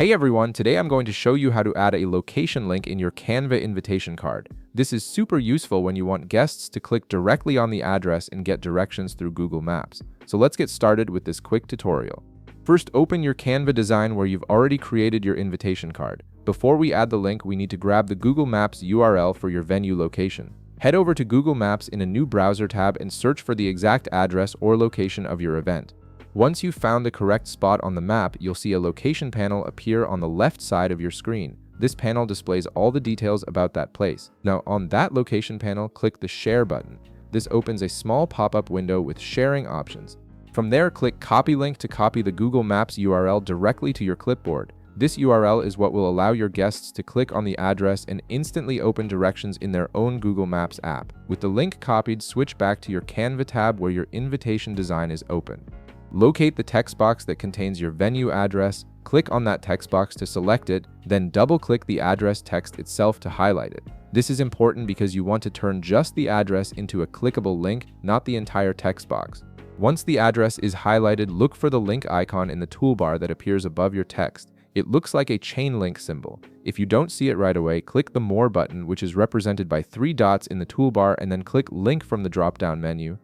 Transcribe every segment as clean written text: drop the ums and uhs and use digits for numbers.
Hey everyone, today I'm going to show you how to add a location link in your Canva invitation card. This is super useful when you want guests to click directly on the address and get directions through Google Maps. So let's get started with this quick tutorial. First, open your Canva design where you've already created your invitation card. Before we add the link, we need to grab the Google Maps URL for your venue location. Head over to Google Maps in a new browser tab and search for the exact address or location of your event. Once you've found the correct spot on the map, you'll see a location panel appear on the left side of your screen. This panel displays all the details about that place. Now, on that location panel, click the Share button. This opens a small pop-up window with sharing options. From there, click Copy Link to copy the Google Maps URL directly to your clipboard. This URL is what will allow your guests to click on the address and instantly open directions in their own Google Maps app. With the link copied, switch back to your Canva tab where your invitation design is open. Locate the text box that contains your venue address, click on that text box to select it, then double-click the address text itself to highlight it. This is important because you want to turn just the address into a clickable link, not the entire text box. Once the address is highlighted, look for the link icon in the toolbar that appears above your text. It looks like a chain link symbol. If you don't see it right away, click the More button, which is represented by 3 dots in the toolbar, and then click Link from the drop-down menu.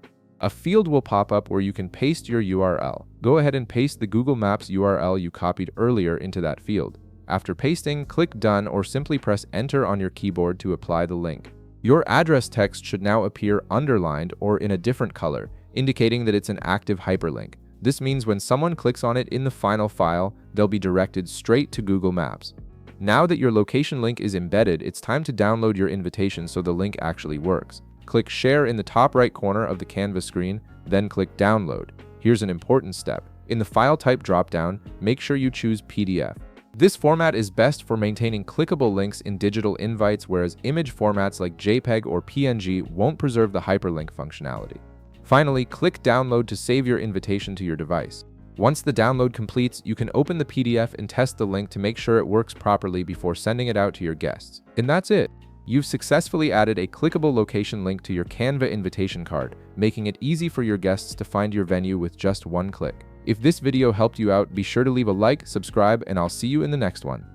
A field will pop up where you can paste your URL. Go ahead and paste the Google Maps URL you copied earlier into that field. After pasting, click Done or simply press Enter on your keyboard to apply the link. Your address text should now appear underlined or in a different color, indicating that it's an active hyperlink. This means when someone clicks on it in the final file, they'll be directed straight to Google Maps. Now that your location link is embedded, it's time to download your invitation so the link actually works. Click Share in the top right corner of the Canva screen, then click Download. Here's an important step. In the File Type dropdown, make sure you choose PDF. This format is best for maintaining clickable links in digital invites, whereas image formats like JPEG or PNG won't preserve the hyperlink functionality. Finally, click Download to save your invitation to your device. Once the download completes, you can open the PDF and test the link to make sure it works properly before sending it out to your guests. And that's it. You've successfully added a clickable location link to your Canva invitation card, making it easy for your guests to find your venue with just one click. If this video helped you out, be sure to leave a like, subscribe, and I'll see you in the next one.